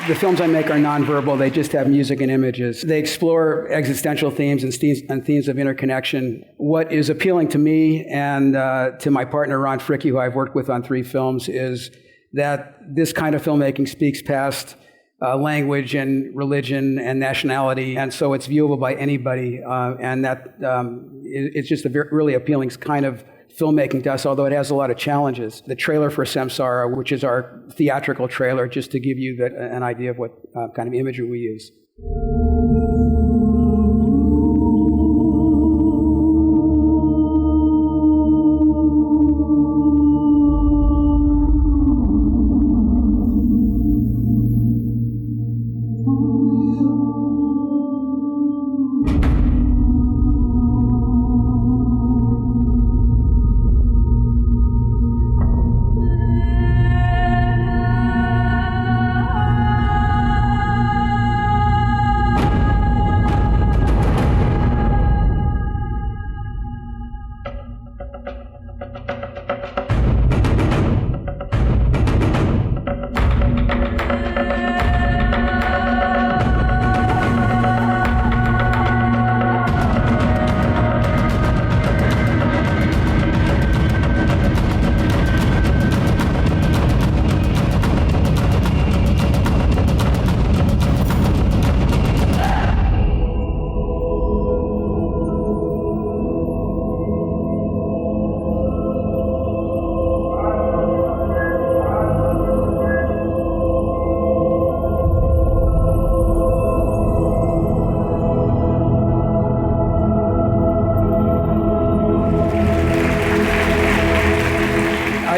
The films I make are nonverbal. They just have music and images. They explore existential themes and themes of interconnection. What is appealing to me and to my partner, Ron Fricke, who I've worked with on 3 films, is that this kind of filmmaking speaks past language and religion and nationality, and so it's viewable by anybody, and that it's just a really appealing kind of filmmaking to us, although it has a lot of challenges. The trailer for Samsara, which is our theatrical trailer, just to give you an idea of what kind of imagery we use.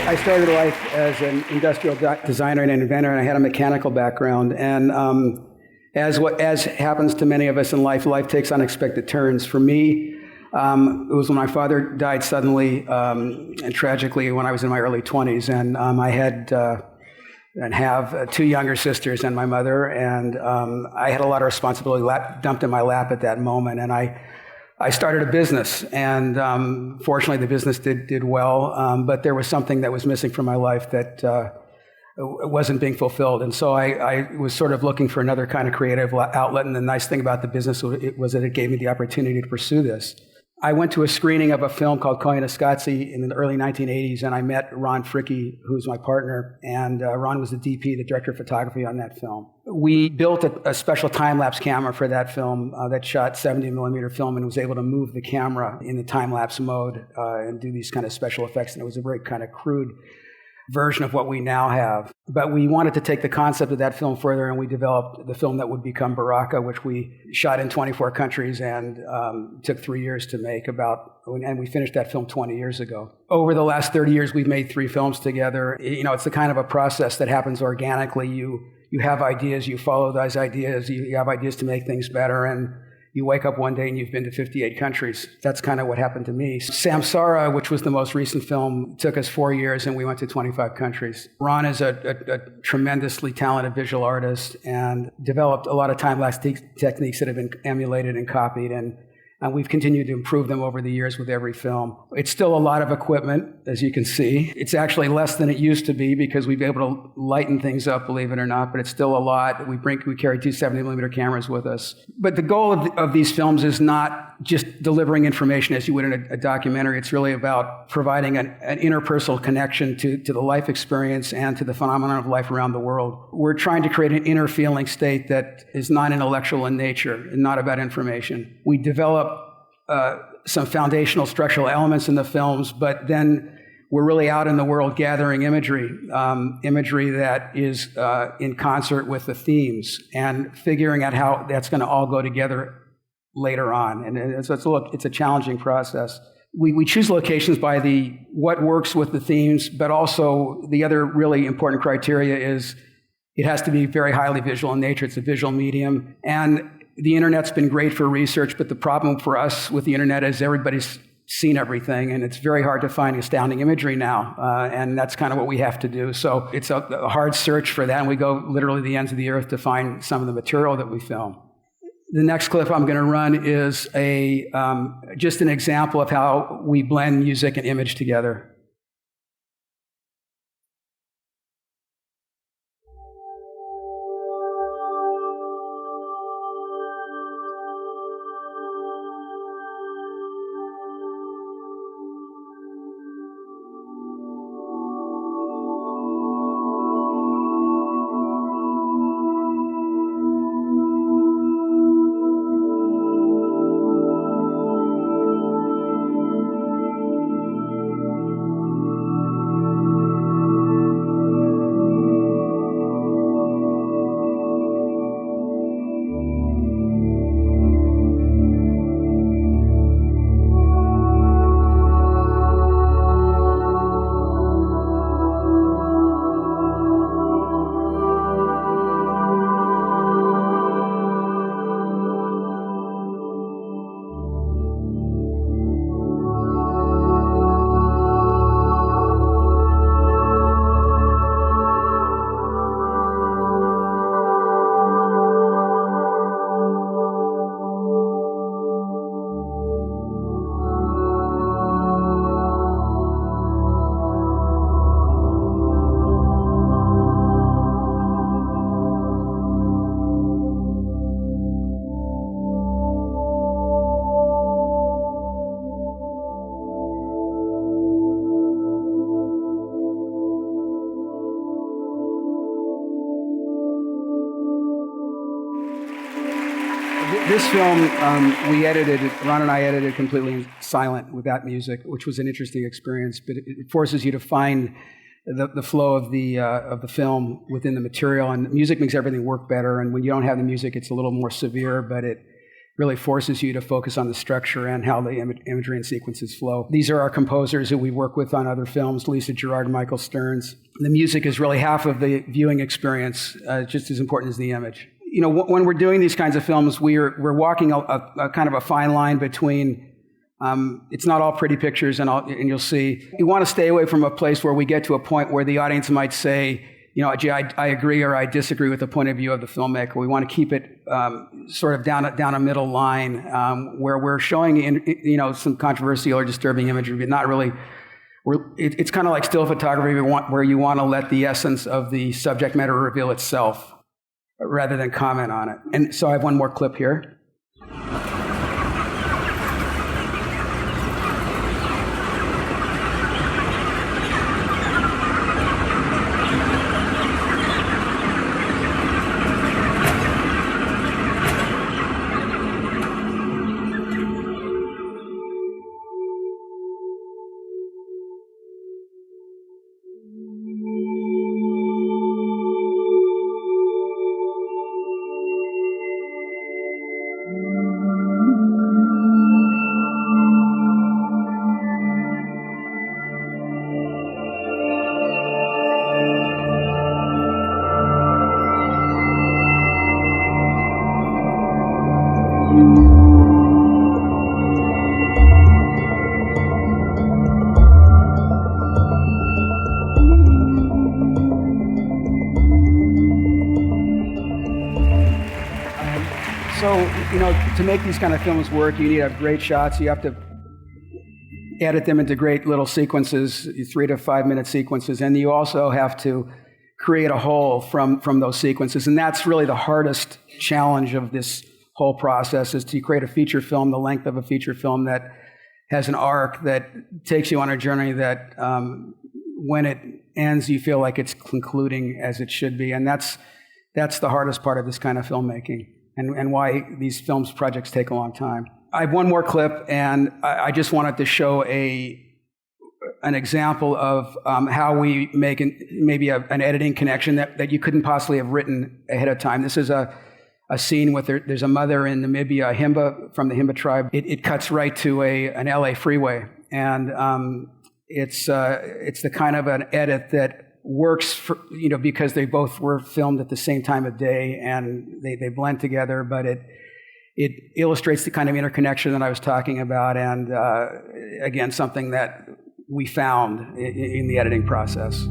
I started life as an industrial designer and an inventor, and I had a mechanical background. And as happens to many of us in life, life takes unexpected turns. For me, it was when my father died suddenly and tragically when I was in my early 20s. And I had and have 2 younger sisters and my mother, and I had a lot of responsibility dumped in my lap at that moment. And I started a business, and fortunately the business did well, but there was something that was missing from my life that wasn't being fulfilled. And so I was sort of looking for another kind of creative outlet, and the nice thing about the business was that it gave me the opportunity to pursue this. I went to a screening of a film called Koyaanisqatsi in the early 1980s, and I met Ron Fricke, who's my partner, and Ron was the DP, the director of photography on that film. We built a special time-lapse camera for that film that shot 70-millimeter film and was able to move the camera in the time-lapse mode and do these kind of special effects, and it was a very kind of crude version of what we now have. But we wanted to take the concept of that film further, and we developed the film that would become Baraka, which we shot in 24 countries and took 3 years to make and we finished that film 20 years ago. Over the last 30 years, we've made 3 films together. You know, it's the kind of a process that happens organically. You have ideas, you follow those ideas, you have ideas to make things better, and you wake up one day and you've been to 58 countries. That's kind of what happened to me. Samsara, which was the most recent film, took us 4 years and we went to 25 countries. Ron is a tremendously talented visual artist and developed a lot of time-lapse techniques that have been emulated and copied, and we've continued to improve them over the years with every film. It's still a lot of equipment, as you can see. It's actually less than it used to be because we've been able to lighten things up, believe it or not, but it's still a lot. We carry 2 70-millimeter cameras with us. But the goal of these films is not just delivering information as you would in a documentary. It's really about providing an interpersonal connection to the life experience and to the phenomenon of life around the world. We're trying to create an inner feeling state that is non-intellectual in nature and not about information. We develop some foundational structural elements in the films, but then we're really out in the world gathering imagery that is in concert with the themes and figuring out how that's going to all go together later on. And so it's a challenging process. We choose locations by what works with the themes, but also the other really important criteria is it has to be very highly visual in nature. It's a visual medium. And the internet's been great for research, but the problem for us with the internet is everybody's seen everything, and it's very hard to find astounding imagery now, and that's kind of what we have to do. So it's a hard search for that, and we go literally the ends of the earth to find some of the material that we film. The next clip I'm going to run is just an example of how we blend music and image together. this film, we edited it, Ron and I edited it completely silent without music, which was an interesting experience, but it forces you to find the flow of the film within the material, and music makes everything work better, and when you don't have the music, it's a little more severe, but it really forces you to focus on the structure and how the imagery and sequences flow. These are our composers who we work with on other films, Lisa Gerard and Michael Stearns. The music is really half of the viewing experience, just as important as the image. You know, when we're doing these kinds of films, we're walking a kind of a fine line between, it's not all pretty pictures, and you'll see. You want to stay away from a place where we get to a point where the audience might say, you know, gee, I agree or I disagree with the point of view of the filmmaker. We want to keep it sort of down a middle line where we're showing, you know, some controversial or disturbing imagery, but not really. It's kind of like still photography where you want to let the essence of the subject matter reveal itself rather than comment on it. And so I have one more clip here. So, you know, to make these kind of films work, you need to have great shots. You have to edit them into great little sequences, 3 to 5 minute sequences, and you also have to create a whole from those sequences. And that's really the hardest challenge of this whole process, is to create a feature film, the length of a feature film that has an arc that takes you on a journey that when it ends, you feel like it's concluding as it should be. And that's the hardest part of this kind of filmmaking, and why these films projects take a long time. I have one more clip, and I just wanted to show an example of how we make maybe an editing connection that you couldn't possibly have written ahead of time. This is a scene with there's a mother in Namibia, a Himba from the Himba tribe. It cuts right to an LA freeway, and it's the kind of an edit that works for, you know, because they both were filmed at the same time of day and they blend together, but it illustrates the kind of interconnection that I was talking about, and again, something that we found in the editing process.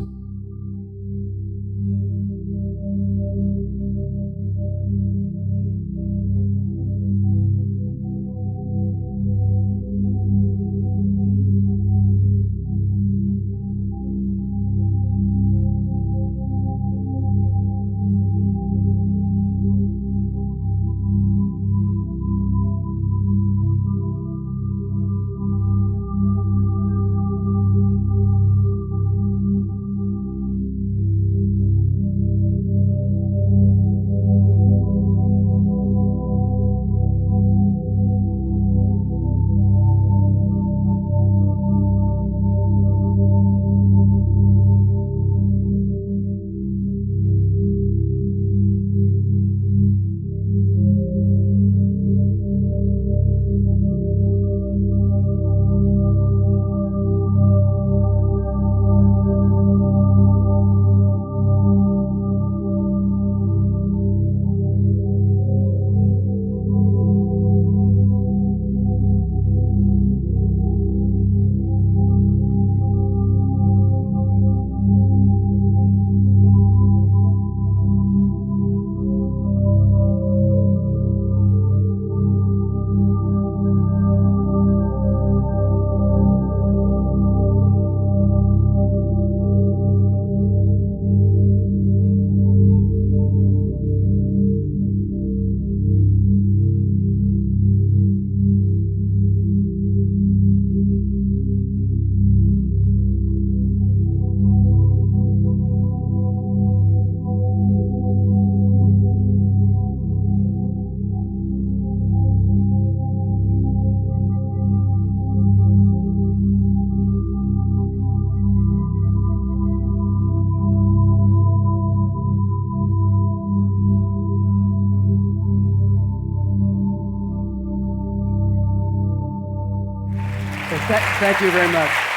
Thank you very much.